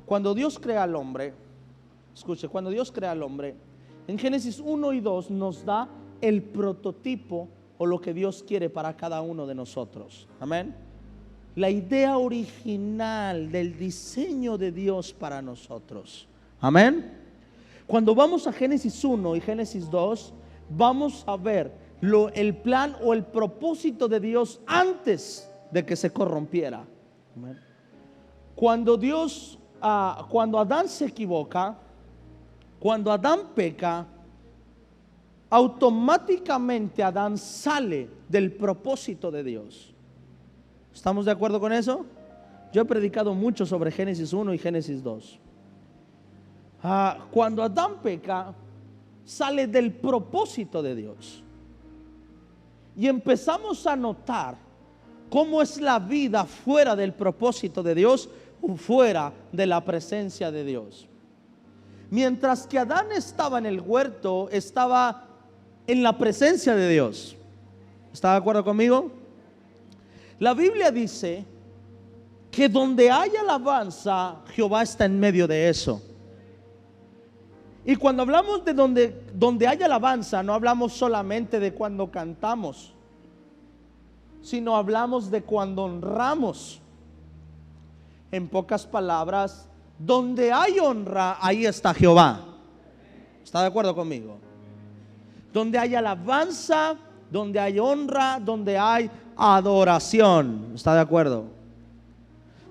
Cuando Dios crea al hombre, escuche, cuando Dios crea al hombre, en Génesis 1 y 2 nos da el prototipo o lo que Dios quiere para cada uno de nosotros. Amén. La idea original del diseño de Dios para nosotros. Amén. Cuando vamos a Génesis 1 y Génesis 2, vamos a ver el plan o el propósito de Dios antes de que se corrompiera. Amén. Cuando Adán se equivoca, cuando Adán peca, automáticamente Adán sale del propósito de Dios. ¿Estamos de acuerdo con eso? Yo he predicado mucho sobre Génesis 1 y Génesis 2. Cuando Adán peca, sale del propósito de Dios. Y empezamos a notar cómo es la vida fuera del propósito de Dios, o fuera de la presencia de Dios. Mientras que Adán estaba en el huerto, estaba en la presencia de Dios. ¿Está de acuerdo conmigo? La Biblia dice que donde hay alabanza, Jehová está en medio de eso. Y cuando hablamos de donde hay alabanza, no hablamos solamente de cuando cantamos, sino hablamos de cuando honramos. En pocas palabras, donde hay honra, ahí está Jehová. ¿Está de acuerdo conmigo? Donde hay alabanza, donde hay honra, donde hay adoración. ¿Está de acuerdo?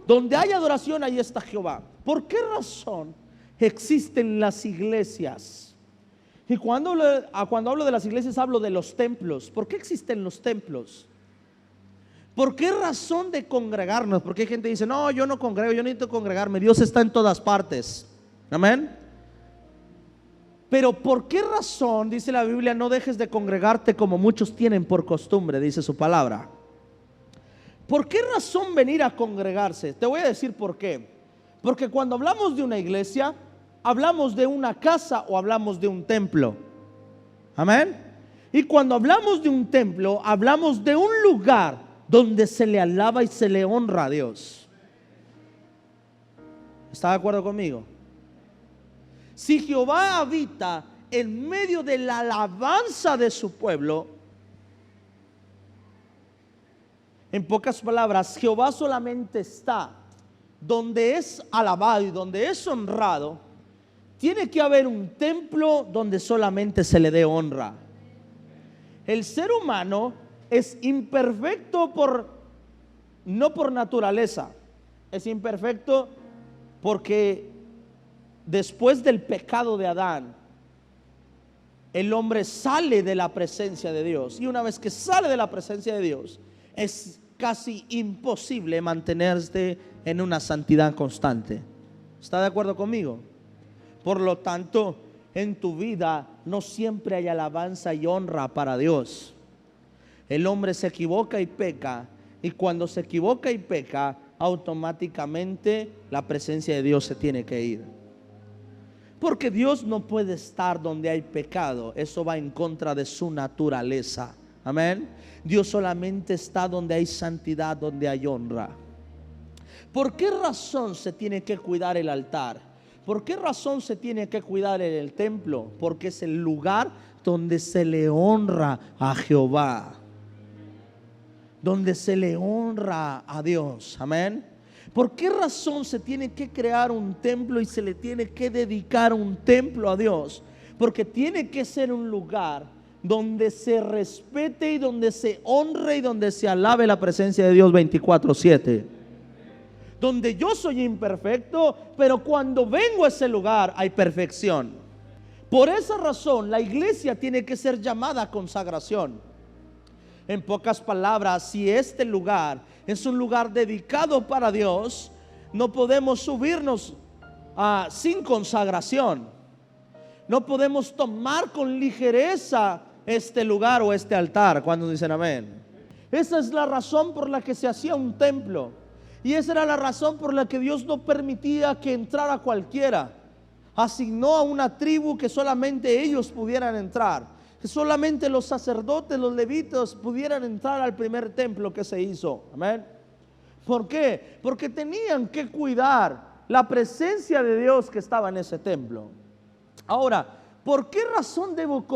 Donde hay adoración, ahí está Jehová. ¿Por qué razón existen las iglesias? Y cuando hablo de las iglesias, hablo de los templos. ¿Por qué existen los templos? ¿Por qué razón de congregarnos? Porque hay gente que dice, no, yo no congrego, yo necesito congregarme. Dios está en todas partes. Amén. Pero ¿por qué razón, dice la Biblia, no dejes de congregarte como muchos tienen por costumbre? Dice su palabra. ¿Por qué razón venir a congregarse? Te voy a decir por qué. Porque cuando hablamos de una iglesia, hablamos de una casa o hablamos de un templo. Amén. Y cuando hablamos de un templo, hablamos de un lugar donde se le alaba y se le honra a Dios. ¿Está de acuerdo conmigo? Si Jehová habita en medio de la alabanza de su pueblo, en pocas palabras, Jehová solamente está donde es alabado y donde es honrado. Tiene que haber un templo donde solamente se le dé honra. El ser humano es imperfecto no por naturaleza, es imperfecto porque después del pecado de Adán, el hombre sale de la presencia de Dios. Y una vez que sale de la presencia de Dios, es casi imposible mantenerse en una santidad constante. ¿Está de acuerdo conmigo? Por lo tanto, en tu vida no siempre hay alabanza y honra para Dios. El hombre se equivoca y peca, y cuando se equivoca y peca, automáticamente la presencia de Dios se tiene que ir. Porque Dios no puede estar donde hay pecado. Eso va en contra de su naturaleza. Amén. Dios solamente está donde hay santidad, donde hay honra. ¿Por qué razón se tiene que cuidar el altar? ¿Por qué razón se tiene que cuidar el templo? Porque es el lugar donde se le honra a Jehová, donde se le honra a Dios. Amén. ¿Por qué razón se tiene que crear un templo y se le tiene que dedicar un templo a Dios? Porque tiene que ser un lugar donde se respete y donde se honre y donde se alabe la presencia de Dios 24/7. Donde yo soy imperfecto, pero cuando vengo a ese lugar hay perfección. Por esa razón la iglesia tiene que ser llamada a consagración. En pocas palabras, si este lugar es un lugar dedicado para Dios, no podemos subirnos sin consagración. No podemos tomar con ligereza este lugar o este altar. ¿Cuántos dicen amén? Esa es la razón por la que se hacía un templo. Y esa era la razón por la que Dios no permitía que entrara cualquiera. Asignó a una tribu que solamente ellos pudieran entrar, que solamente los sacerdotes, los levitas pudieran entrar al primer templo que se hizo. Amén. ¿Por qué? Porque tenían que cuidar la presencia de Dios que estaba en ese templo. Ahora, ¿por qué razón debo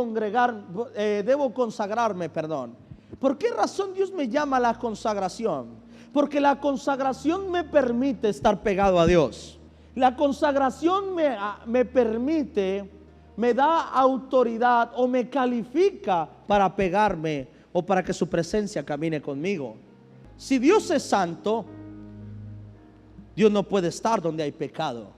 consagrarme? ¿Por qué razón Dios me llama a la consagración? Porque la consagración me permite estar pegado a Dios. La consagración me permite, me da autoridad o me califica para pegarme o para que su presencia camine conmigo. Si Dios es santo, Dios no puede estar donde hay pecado.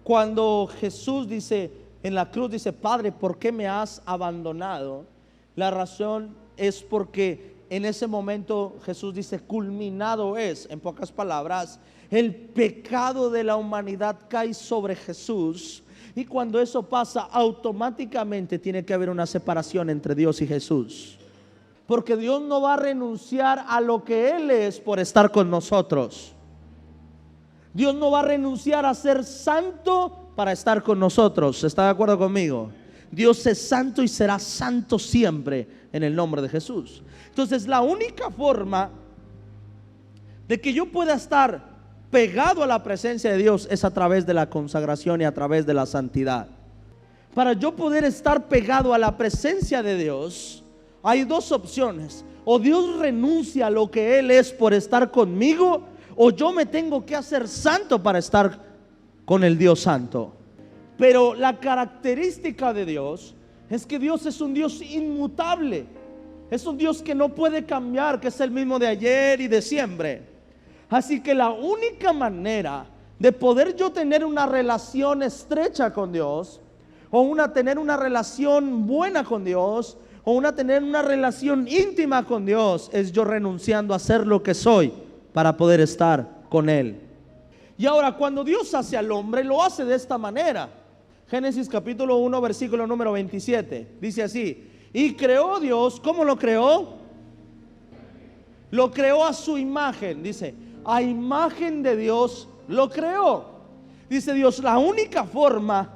Cuando Jesús dice en la cruz, dice: Padre, ¿por qué me has abandonado? La razón es porque en ese momento Jesús dice: culminado es. En pocas palabras, el pecado de la humanidad cae sobre Jesús, y cuando eso pasa, automáticamente tiene que haber una separación entre Dios y Jesús, porque Dios no va a renunciar a lo que Él es por estar con nosotros. Dios no va a renunciar a ser santo para estar con nosotros. ¿Está de acuerdo conmigo? Dios es santo y será santo siempre en el nombre de Jesús. Entonces, la única forma de que yo pueda estar pegado a la presencia de Dios es a través de la consagración y a través de la santidad. Para yo poder estar pegado a la presencia de Dios, hay dos opciones: o Dios renuncia a lo que Él es por estar conmigo, o yo me tengo que hacer santo para estar con el Dios santo. Pero la característica de Dios es que Dios es un Dios inmutable. Es un Dios que no puede cambiar, que es el mismo de ayer y de siempre. Así que la única manera de poder yo tener una relación estrecha con Dios, o tener una relación buena con Dios, o tener una relación íntima con Dios, es yo renunciando a ser lo que soy para poder estar con Él. Y ahora, cuando Dios hace al hombre, lo hace de esta manera. Génesis capítulo 1, versículo número 27, dice así: y creó Dios. ¿Cómo lo creó? Lo creó a su imagen. Dice: a imagen de Dios lo creó. Dice Dios: la única forma,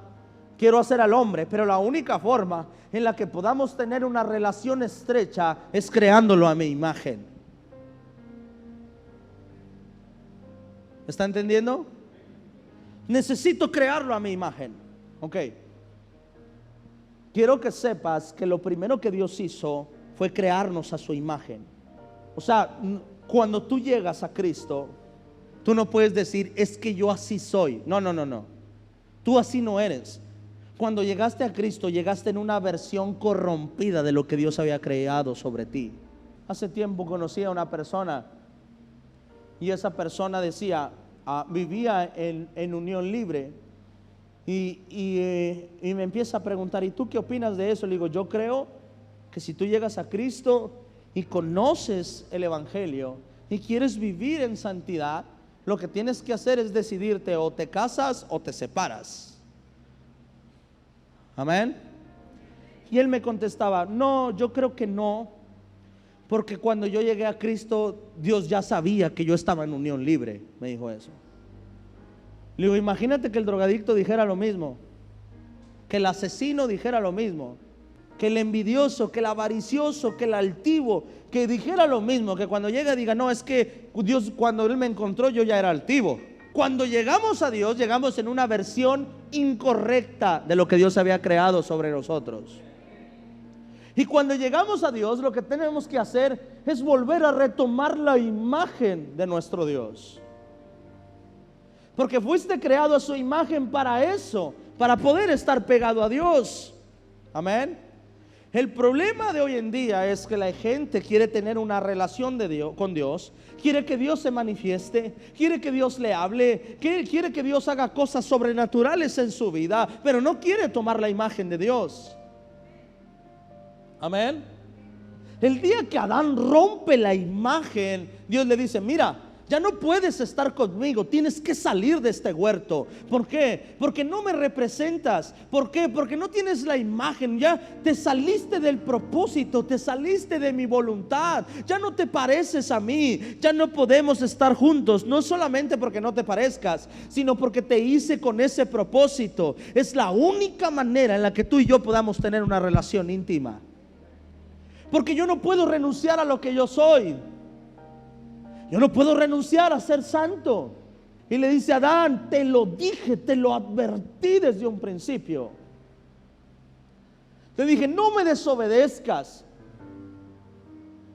quiero hacer al hombre, pero la única forma en la que podamos tener una relación estrecha es creándolo a mi imagen. ¿Está entendiendo? Necesito crearlo a mi imagen. Ok. Quiero que sepas que lo primero que Dios hizo fue crearnos a su imagen. O sea, cuando tú llegas a Cristo, tú no puedes decir: es que yo así soy. No. Tú así no eres. Cuando llegaste a Cristo, llegaste en una versión corrompida de lo que Dios había creado sobre ti. Hace tiempo conocí a una persona, y esa persona decía, vivía en unión libre, y me empieza a preguntar: ¿y tú qué opinas de eso? Le digo: yo creo que si tú llegas a Cristo y conoces el Evangelio y quieres vivir en santidad, lo que tienes que hacer es decidirte: o te casas o te separas. Amén. Y él me contestaba: no, yo creo que no, porque cuando yo llegué a Cristo, Dios ya sabía que yo estaba en unión libre. Me dijo eso. Le digo: imagínate que el drogadicto dijera lo mismo, que el asesino dijera lo mismo, que el envidioso, que el avaricioso, que el altivo, que dijera lo mismo, que cuando llega diga: no, es que Dios, cuando Él me encontró, yo ya era altivo. Cuando llegamos a Dios, llegamos en una versión incorrecta de lo que Dios había creado sobre nosotros. Y cuando llegamos a Dios, lo que tenemos que hacer es volver a retomar la imagen de nuestro Dios, porque fuiste creado a su imagen para eso, para poder estar pegado a Dios. Amén. El problema de hoy en día es que la gente quiere tener una relación con Dios, quiere que Dios se manifieste, quiere que Dios le hable, quiere que Dios haga cosas sobrenaturales en su vida, pero no quiere tomar la imagen de Dios. Amén. El día que Adán rompe la imagen, Dios le dice: mira, ya no puedes estar conmigo, tienes que salir de este huerto. ¿Por qué? Porque no me representas. ¿Por qué? Porque no tienes la imagen. Ya te saliste del propósito, te saliste de mi voluntad, ya no te pareces a mí, ya no podemos estar juntos. No solamente porque no te parezcas, sino porque te hice con ese propósito. Es la única manera en la que tú y yo podamos tener una relación íntima, porque yo no puedo renunciar a lo que yo soy. Yo no puedo renunciar a ser santo. Y le dice: Adán, te lo dije, te lo advertí desde un principio. Te dije, no me desobedezcas,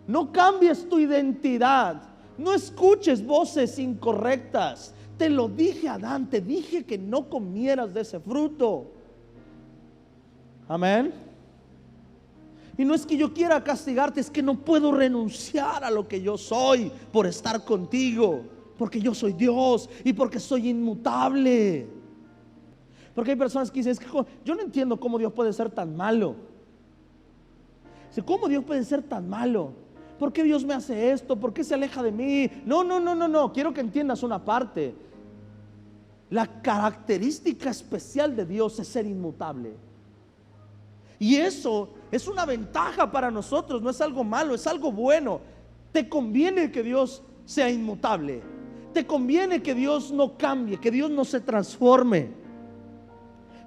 no cambies tu identidad, no escuches voces incorrectas. Te lo dije, Adán, te dije que no comieras de ese fruto. Amén. Y no es que yo quiera castigarte, es que no puedo renunciar a lo que yo soy por estar contigo, porque yo soy Dios y porque soy inmutable. Porque hay personas que dicen: es que yo no entiendo cómo Dios puede ser tan malo. ¿Cómo Dios puede ser tan malo? ¿Por qué Dios me hace esto? ¿Por qué se aleja de mí? No, quiero que entiendas una parte. La característica especial de Dios es ser inmutable. Y eso es una ventaja para nosotros, no es algo malo, es algo bueno. Te conviene que Dios sea inmutable. Te conviene que Dios no cambie, que Dios no se transforme.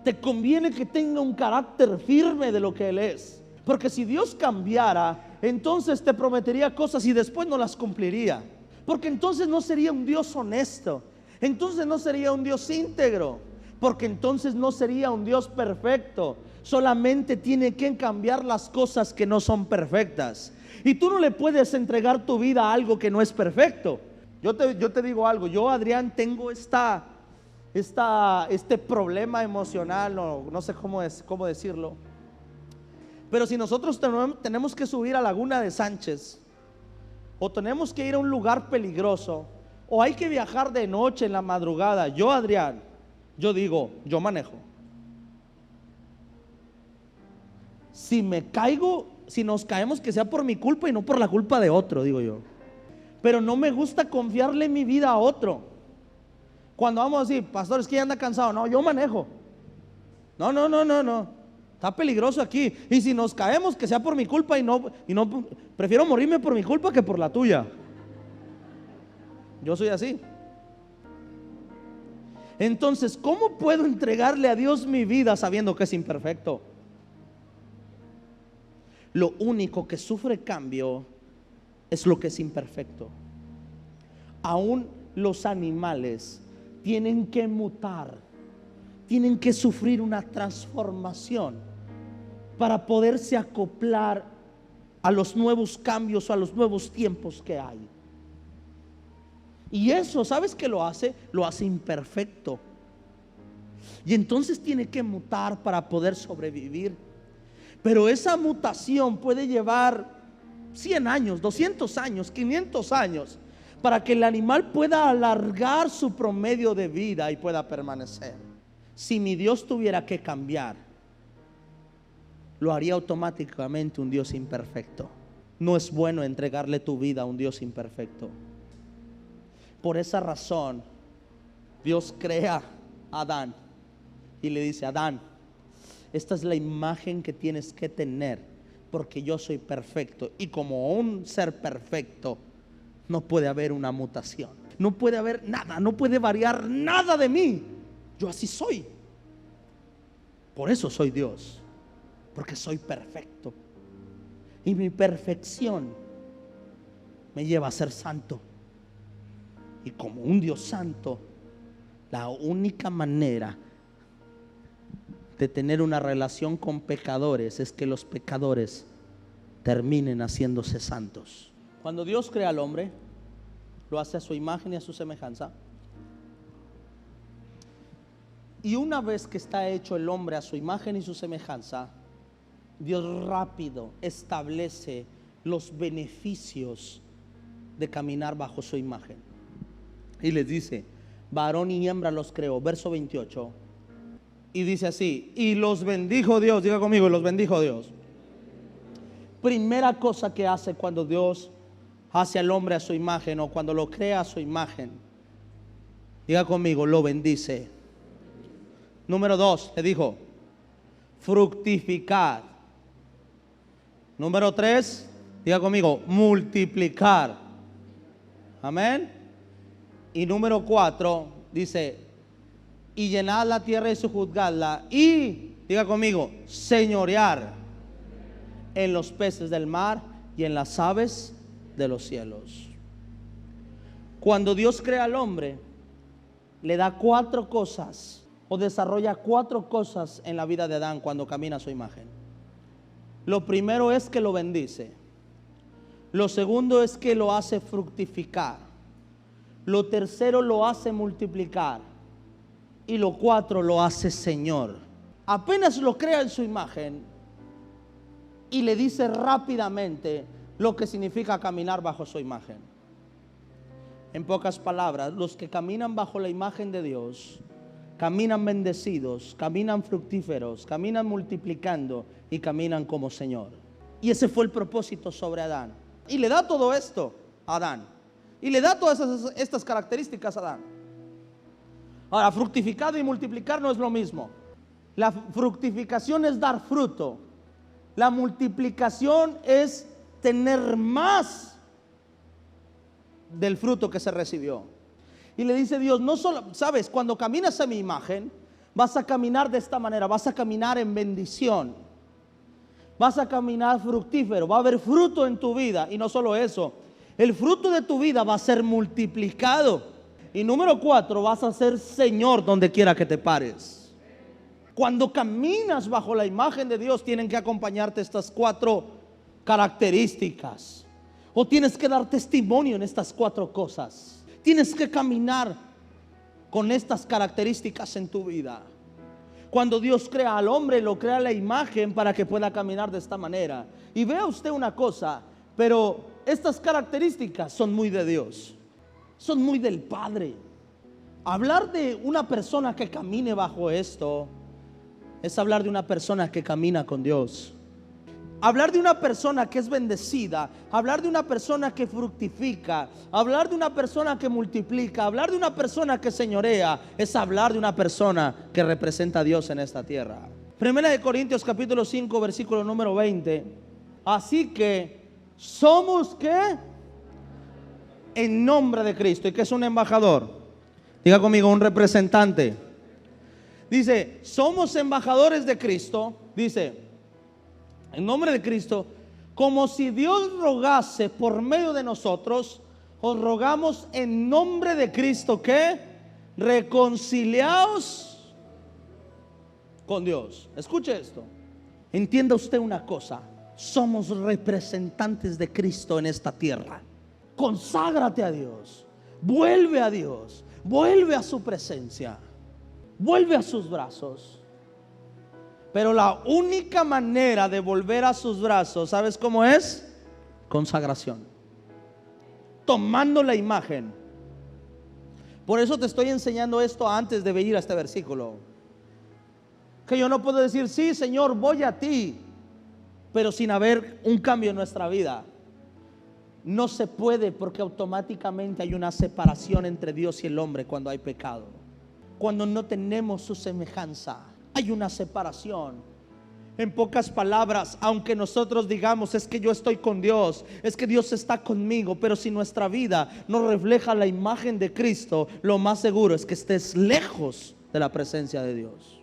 Te conviene que tenga un carácter firme de lo que Él es. Porque si Dios cambiara, entonces te prometería cosas y después no las cumpliría. Porque entonces no sería un Dios honesto. Entonces no sería un Dios íntegro. Porque entonces no sería un Dios perfecto. Solamente tiene que cambiar las cosas que no son perfectas. Y tú no le puedes entregar tu vida a algo que no es perfecto. Yo te digo algo. Yo, Adrián, tengo este problema emocional, no sé cómo decirlo. Pero si nosotros tenemos que subir a Laguna de Sánchez, o tenemos que ir a un lugar peligroso, o hay que viajar de noche en la madrugada, yo, Adrián, yo digo, yo manejo. Si me caigo, si nos caemos, que sea por mi culpa y no por la culpa de otro, digo yo. Pero no me gusta confiarle mi vida a otro. Cuando vamos a decir: pastor, es que ya anda cansado. No, yo manejo. No. Está peligroso aquí. Y si nos caemos, que sea por mi culpa y no, prefiero morirme por mi culpa que por la tuya. Yo soy así. Entonces, ¿cómo puedo entregarle a Dios mi vida sabiendo que es imperfecto? Lo único que sufre cambio es lo que es imperfecto. Aún los animales tienen que mutar, tienen que sufrir una transformación para poderse acoplar a los nuevos cambios o a los nuevos tiempos que hay. Y eso, ¿sabes qué lo hace? Lo hace imperfecto. Y entonces tiene que mutar para poder sobrevivir. Pero esa mutación puede llevar 100 años, 200 años, 500 años, para que el animal pueda alargar su promedio de vida y pueda permanecer. Si mi Dios tuviera que cambiar, lo haría automáticamente un Dios imperfecto. No es bueno entregarle tu vida a un Dios imperfecto. Por esa razón, Dios crea a Adán y le dice: Adán, esta es la imagen que tienes que tener, porque yo soy perfecto. Y como un ser perfecto, no puede haber una mutación, no puede haber nada, no puede variar nada de mí. Yo así soy. Por eso soy Dios, porque soy perfecto. Y mi perfección me lleva a ser santo. Y como un Dios santo, la única manera de tener una relación con pecadores es que los pecadores terminen haciéndose santos. Cuando Dios crea al hombre, lo hace a su imagen y a su semejanza. Y una vez que está hecho el hombre a su imagen y su semejanza, Dios rápido establece los beneficios de caminar bajo su imagen. Y les dice: varón y hembra los creó. Verso 28. Y dice así: y los bendijo Dios. Diga conmigo: y los bendijo Dios. Primera cosa que hace cuando Dios hace al hombre a su imagen, o cuando lo crea a su imagen, diga conmigo: lo bendice. Número 2, le dijo: fructificar. Número 3, diga conmigo: multiplicar. Amén. Y número 4 dice: y llenad la tierra y sojuzgadla, y diga conmigo: señorear en los peces del mar y en las aves de los cielos. Cuando Dios crea al hombre, le da 4 cosas o desarrolla 4 cosas en la vida de Adán cuando camina a su imagen. Lo primero es que lo bendice. Lo segundo es que lo hace fructificar. Lo tercero lo hace multiplicar. Y lo 4 lo hace Señor. Apenas lo crea en su imagen y le dice rápidamente lo que significa caminar bajo su imagen. En pocas palabras, los que caminan bajo la imagen de Dios caminan bendecidos, caminan fructíferos, caminan multiplicando y caminan como Señor. Y ese fue el propósito sobre Adán. Y le da todo esto a Adán. Y le da todas estas características a Adán. Ahora, fructificado y multiplicar no es lo mismo. La fructificación es dar fruto. La multiplicación es tener más del fruto que se recibió. Y le dice Dios, no solo, sabes, cuando caminas a mi imagen, vas a caminar de esta manera, vas a caminar en bendición, vas a caminar fructífero, va a haber fruto en tu vida. Y no solo eso, el fruto de tu vida va a ser multiplicado. Y número 4, vas a ser Señor donde quiera que te pares. Cuando caminas bajo la imagen de Dios, tienen que acompañarte estas 4 características. O tienes que dar testimonio en estas 4 cosas. Tienes que caminar con estas características en tu vida. Cuando Dios crea al hombre, lo crea la imagen para que pueda caminar de esta manera. Y vea usted una cosa, pero estas características son muy de Dios, son muy del Padre. Hablar de una persona que camine bajo esto es hablar de una persona que camina con Dios. Hablar de una persona que es bendecida, hablar de una persona que fructifica, hablar de una persona que multiplica, hablar de una persona que señorea, es hablar de una persona que representa a Dios en esta tierra. Primera de Corintios capítulo 5 versículo número 20. Así que somos ¿qué? En nombre de Cristo. ¿Y qué es un embajador? Diga conmigo, un representante. Dice, somos embajadores de Cristo. Dice, en nombre de Cristo, como si Dios rogase por medio de nosotros, os rogamos en nombre de Cristo que reconciliaos con Dios. Escuche esto. Entienda usted una cosa. Somos representantes de Cristo en esta tierra. Conságrate a Dios. Vuelve a Dios. Vuelve a su presencia. Vuelve a sus brazos. Pero la única manera de volver a sus brazos, ¿sabes cómo es? Consagración. Tomando la imagen. Por eso te estoy enseñando esto antes de venir a este versículo. Que yo no puedo decir, sí, Señor, voy a ti, pero sin haber un cambio en nuestra vida. No se puede, porque automáticamente hay una separación entre Dios y el hombre cuando hay pecado. Cuando no tenemos su semejanza, hay una separación. En pocas palabras, aunque nosotros digamos es que yo estoy con Dios, es que Dios está conmigo, pero si nuestra vida no refleja la imagen de Cristo, lo más seguro es que estés lejos de la presencia de Dios.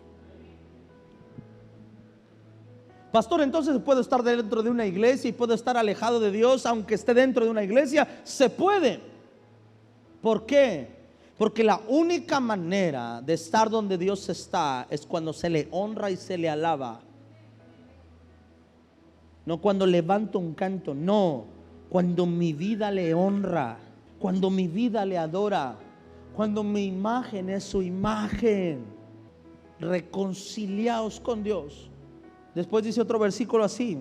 Pastor, entonces puedo estar dentro de una iglesia y puedo estar alejado de Dios aunque esté dentro de una iglesia. Se puede. ¿Por qué? Porque la única manera de estar donde Dios está es cuando se le honra y se le alaba. No cuando levanto un canto, no. Cuando mi vida le honra, cuando mi vida le adora, cuando mi imagen es su imagen. Reconciliaos con Dios. Después dice otro versículo así,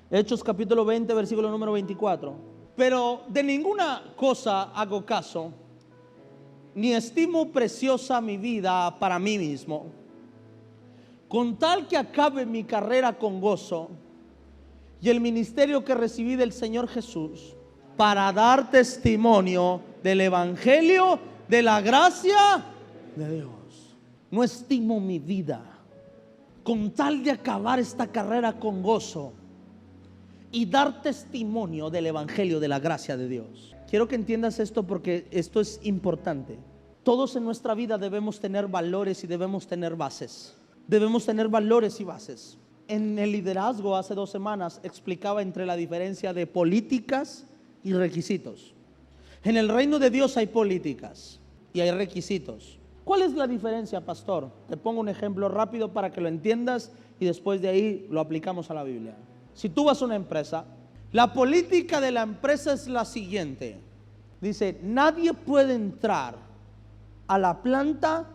Hechos capítulo 20 versículo número 24. Pero de ninguna cosa hago caso, ni estimo preciosa mi vida para mí mismo, con tal que acabe mi carrera con gozo y el ministerio que recibí del Señor Jesús, para dar testimonio del evangelio de la gracia de Dios. No estimo mi vida, con tal de acabar esta carrera con gozo y dar testimonio del evangelio de la gracia de Dios. Quiero que entiendas esto porque esto es importante. Todos en nuestra vida debemos tener valores y debemos tener bases. Debemos tener valores y bases. En el liderazgo hace 2 semanas explicaba entre la diferencia de políticas y requisitos. En el reino de Dios hay políticas y hay requisitos. ¿Cuál es la diferencia, pastor? Te pongo un ejemplo rápido para que lo entiendas y después de ahí lo aplicamos a la Biblia. Si tú vas a una empresa, la política de la empresa es la siguiente. Dice, nadie puede entrar a la planta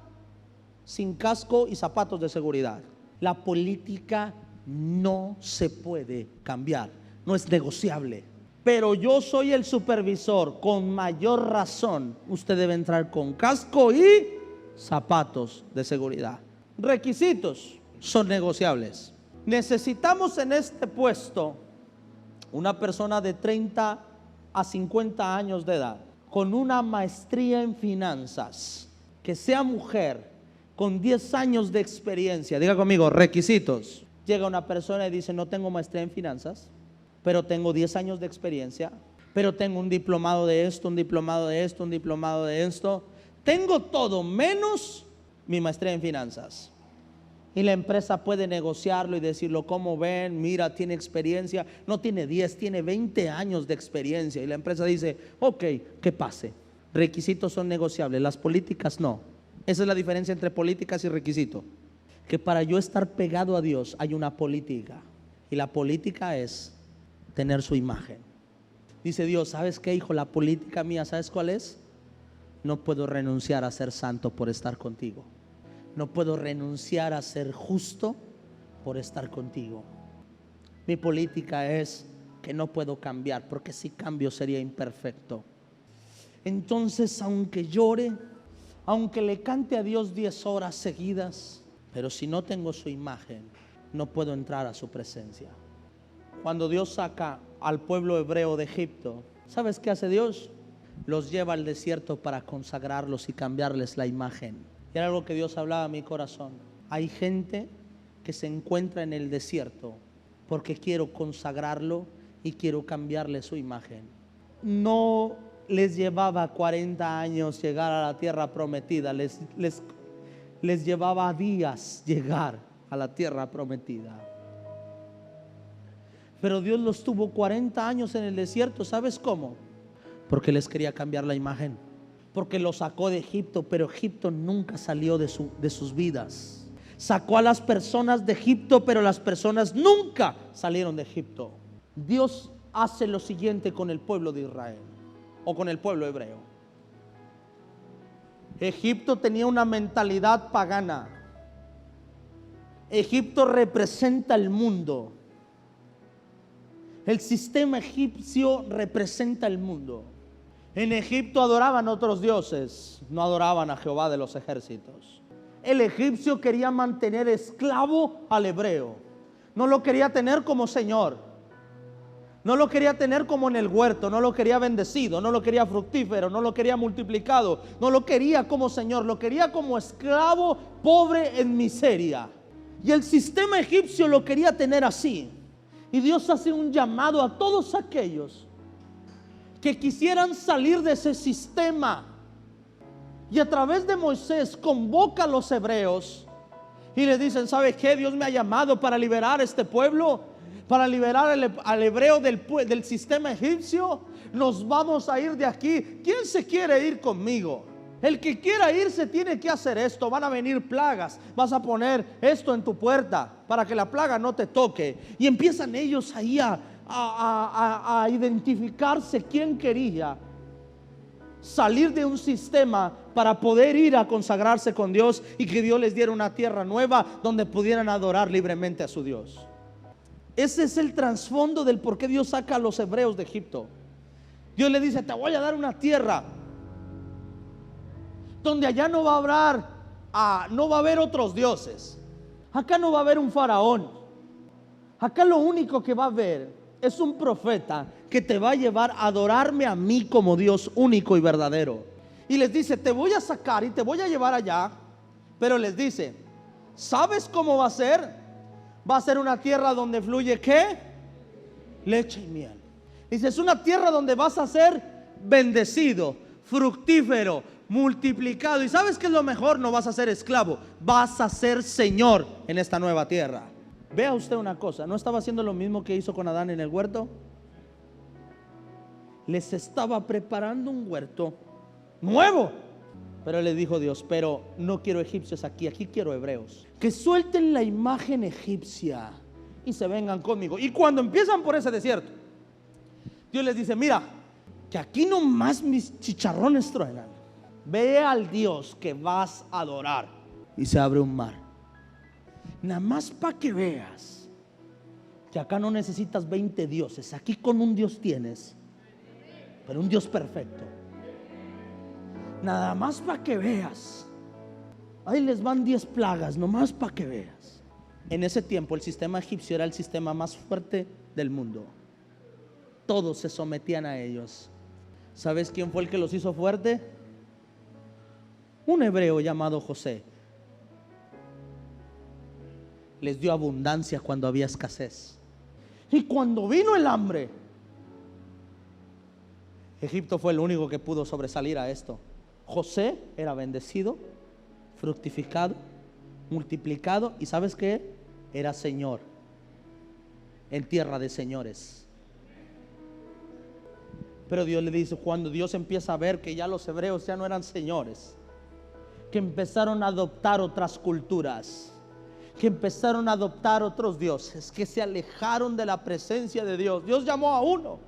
sin casco y zapatos de seguridad. La política no se puede cambiar, no es negociable. Pero yo soy el supervisor, con mayor razón usted debe entrar con casco y zapatos de seguridad. Requisitos son negociables. Necesitamos en este puesto una persona de 30 a 50 años de edad, con una maestría en finanzas, que sea mujer, con 10 años de experiencia. Diga conmigo, requisitos. Llega una persona y dice, no tengo maestría en finanzas, pero tengo 10 años de experiencia, pero tengo un diplomado de esto, un diplomado de esto, un diplomado de esto. Tengo todo menos mi maestría en finanzas. Y la empresa puede negociarlo y decirlo, ¿cómo ven? Mira, tiene experiencia. No tiene 10, tiene 20 años de experiencia. Y la empresa dice, ok, que pase. Requisitos son negociables, las políticas no. Esa es la diferencia entre políticas y requisito. Que para yo estar pegado a Dios hay una política. Y la política es tener su imagen. Dice Dios, ¿sabes qué, hijo? La política mía, ¿sabes cuál es? No puedo renunciar a ser santo por estar contigo. No puedo renunciar a ser justo por estar contigo. Mi política es que no puedo cambiar, porque si cambio sería imperfecto. Entonces, aunque llore, aunque le cante a Dios 10 horas seguidas, pero si no tengo su imagen, no puedo entrar a su presencia. Cuando Dios saca al pueblo hebreo de Egipto, ¿sabes qué hace Dios? Los lleva al desierto para consagrarlos y cambiarles la imagen. Y era algo que Dios hablaba a mi corazón. Hay gente que se encuentra en el desierto porque quiero consagrarlo y quiero cambiarle su imagen. No les llevaba 40 años llegar a la tierra prometida, les llevaba días llegar a la tierra prometida. Pero Dios los tuvo 40 años en el desierto. ¿Sabes cómo? Porque les quería cambiar la imagen. Porque los sacó de Egipto, pero Egipto nunca salió de sus vidas. Sacó a las personas de Egipto, pero las personas nunca salieron de Egipto. Dios hace lo siguiente con el pueblo de Israel, o con el pueblo hebreo. Egipto tenía una mentalidad pagana. Egipto representa el mundo. El sistema egipcio representa el mundo. En Egipto adoraban otros dioses, no adoraban a Jehová de los ejércitos. El egipcio quería mantener esclavo al hebreo. No lo quería tener como señor. No lo quería tener como en el huerto. No lo quería bendecido. No lo quería fructífero. No lo quería multiplicado. No lo quería como señor. Lo quería como esclavo, pobre en miseria. Y el sistema egipcio lo quería tener así. Y Dios hace un llamado a todos aquellos que quisieran salir de ese sistema, y a través de Moisés convoca a los hebreos y les dicen, ¿sabe qué? Dios me ha llamado para liberar a este pueblo, para liberar al hebreo del sistema egipcio. Nos vamos a ir de aquí. ¿Quién se quiere ir conmigo? El que quiera irse tiene que hacer esto. Van a venir plagas. Vas a poner esto en tu puerta para que la plaga no te toque. Y empiezan ellos ahí a identificarse quién quería salir de un sistema para poder ir a consagrarse con Dios y que Dios les diera una tierra nueva donde pudieran adorar libremente a su Dios. Ese es el trasfondo del por qué Dios saca a los hebreos de Egipto. Dios le dice, te voy a dar una tierra donde allá no va a haber otros dioses. Acá no va a haber un faraón. Acá lo único que va a haber es un profeta que te va a llevar a adorarme a mí como Dios único y verdadero. Y les dice, te voy a sacar y te voy a llevar allá. Pero les dice, ¿sabes cómo va a ser? Va a ser una tierra donde fluye ¿qué? Leche y miel. Dice, es una tierra donde vas a ser bendecido, fructífero, multiplicado. ¿Y sabes qué es lo mejor? No vas a ser esclavo, vas a ser señor en esta nueva tierra. Vea usted una cosa, ¿no estaba haciendo lo mismo que hizo con Adán en el huerto? Les estaba preparando un huerto nuevo, Pero le dijo Dios, pero no quiero egipcios aquí, aquí quiero hebreos. Que suelten la imagen egipcia y se vengan conmigo. Y cuando empiezan por ese desierto, Dios les dice, mira, que aquí nomás mis chicharrones truenan. Ve al Dios que vas a adorar. Y se abre un mar. Nada más para que veas que acá no necesitas 20 dioses. Aquí con un Dios tienes, pero un Dios perfecto. Nada más para que veas. Ahí les van 10 plagas, nomás para que veas. En ese tiempo el sistema egipcio era el sistema más fuerte del mundo. Todos se sometían a ellos. ¿Sabes quién fue el que los hizo fuerte? Un hebreo llamado José. Les dio abundancia cuando había escasez. Y cuando vino el hambre, Egipto fue el único que pudo sobresalir a esto. José era bendecido, fructificado, multiplicado, y ¿sabes qué? Era señor en tierra de señores. Pero Dios le dice, cuando Dios empieza a ver que ya los hebreos ya no eran señores, que empezaron a adoptar otras culturas, que empezaron a adoptar otros dioses, que se alejaron de la presencia de Dios, Dios llamó a uno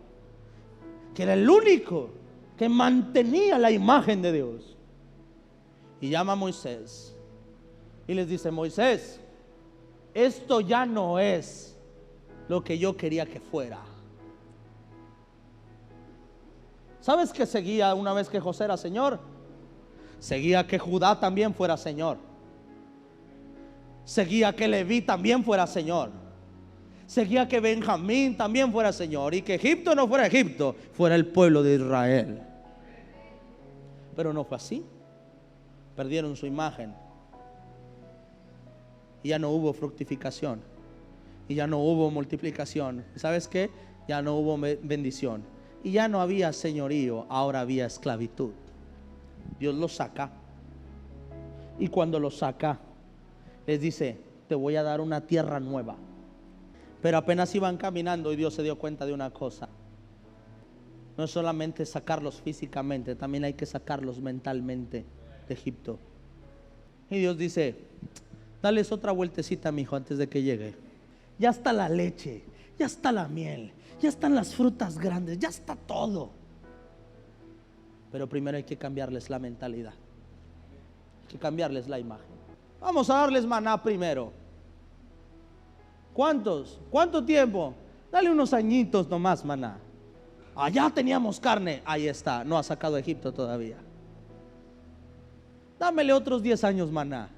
que era el único que mantenía la imagen de Dios, y llama a Moisés y les dice, Moisés, esto ya no es lo que yo quería que fuera. ¿Sabes qué seguía una vez que José era señor? Seguía que Judá también fuera señor. Seguía que Leví también fuera señor. Seguía que Benjamín también fuera señor. Y que Egipto no fuera Egipto, fuera el pueblo de Israel. Pero no fue así. Perdieron su imagen. Y ya no hubo fructificación. Y ya no hubo multiplicación. ¿Sabes qué? Ya no hubo bendición. Y ya no había señorío, ahora había esclavitud. Dios los saca. Y cuando los saca, les dice, te voy a dar una tierra nueva. Pero apenas iban caminando y Dios se dio cuenta de una cosa. No es solamente sacarlos físicamente, también hay que sacarlos mentalmente de Egipto. Y Dios dice, dales otra vueltecita, mijo, antes de que llegue. Ya está la leche, ya está la miel, ya están las frutas grandes, ya está todo. Pero primero hay que cambiarles la mentalidad. Hay que cambiarles la imagen. Vamos a darles maná primero. ¿Cuántos? ¿Cuánto tiempo? Dale unos añitos nomás, maná. Allá teníamos carne. Ahí está, no ha sacado Egipto todavía. Dámele otros 10 años, maná.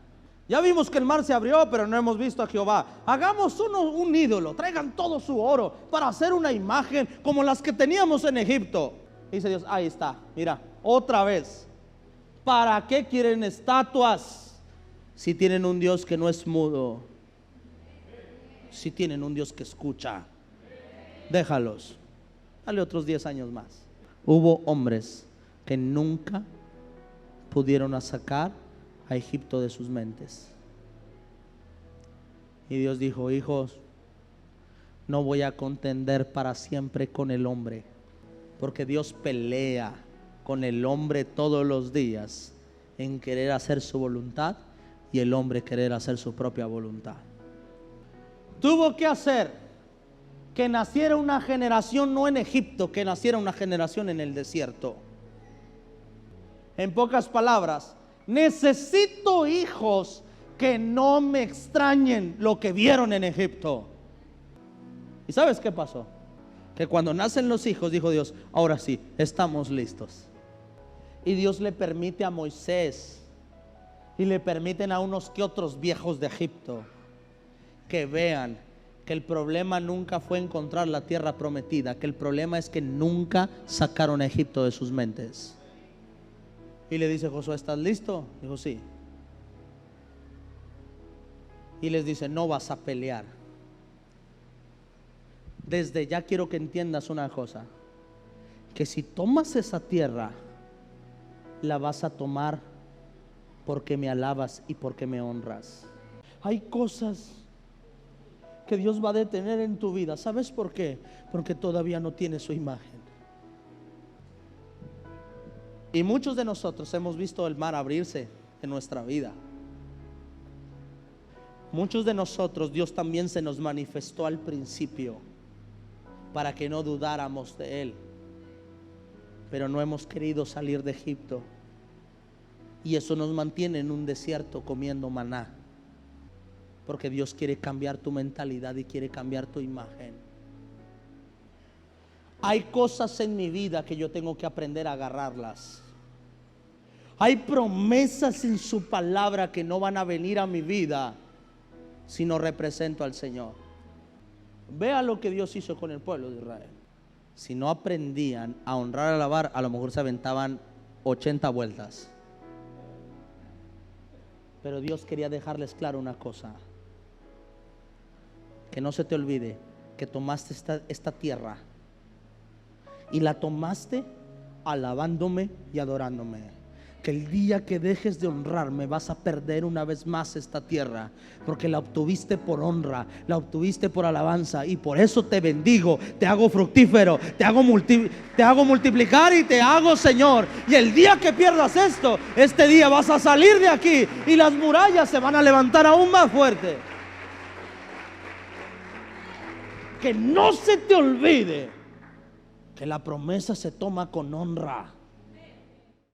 Ya vimos que el mar se abrió, pero no hemos visto a Jehová. Hagamos un ídolo, traigan todo su oro para hacer una imagen como las que teníamos en Egipto. Dice Dios, ahí está, mira, otra vez. ¿Para qué quieren estatuas si tienen un Dios que no es mudo? Si tienen un Dios que escucha. Déjalos. Dale otros 10 años más. Hubo hombres que nunca pudieron sacar a Egipto de sus mentes. Y Dios dijo, hijos, no voy a contender para siempre con el hombre, porque Dios pelea con el hombre todos los días en querer hacer su voluntad y el hombre querer hacer su propia voluntad. Tuvo que hacer que naciera una generación no en Egipto, que naciera una generación en el desierto. En pocas palabras, necesito hijos que no me extrañen lo que vieron en Egipto. ¿Y sabes qué pasó? Que cuando nacen los hijos, dijo Dios, ahora sí, estamos listos. Y Dios le permite a Moisés y le permiten a unos que otros viejos de Egipto que vean que el problema nunca fue encontrar la tierra prometida, que el problema es que nunca sacaron a Egipto de sus mentes. Y le dice Josué, ¿estás listo? Dijo, sí. Y les dice, no vas a pelear. Desde ya quiero que entiendas una cosa, que si tomas esa tierra, la vas a tomar porque me alabas y porque me honras. Hay cosas que Dios va a detener en tu vida. ¿Sabes por qué? Porque todavía no tienes su imagen. Y muchos de nosotros hemos visto el mar abrirse en nuestra vida. Muchos de nosotros Dios también se nos manifestó al principio para que no dudáramos de Él, pero no hemos querido salir de Egipto, y eso nos mantiene en un desierto comiendo maná, porque Dios quiere cambiar tu mentalidad y quiere cambiar tu imagen. Hay cosas en mi vida que yo tengo que aprender a agarrarlas. Hay promesas en su palabra que no van a venir a mi vida si no represento al Señor. Vea lo que Dios hizo con el pueblo de Israel. Si no aprendían a honrar, a alabar, a lo mejor se aventaban 80 vueltas. Pero Dios quería dejarles claro una cosa: que no se te olvide que tomaste esta tierra y la tomaste alabándome y adorándome. Que el día que dejes de honrarme vas a perder una vez más esta tierra, porque la obtuviste por honra, la obtuviste por alabanza, y por eso te bendigo, te hago fructífero, te hago multiplicar y te hago Señor. Y el día que pierdas esto, este día vas a salir de aquí y las murallas se van a levantar aún más fuerte. Que no se te olvide que la promesa se toma con honra.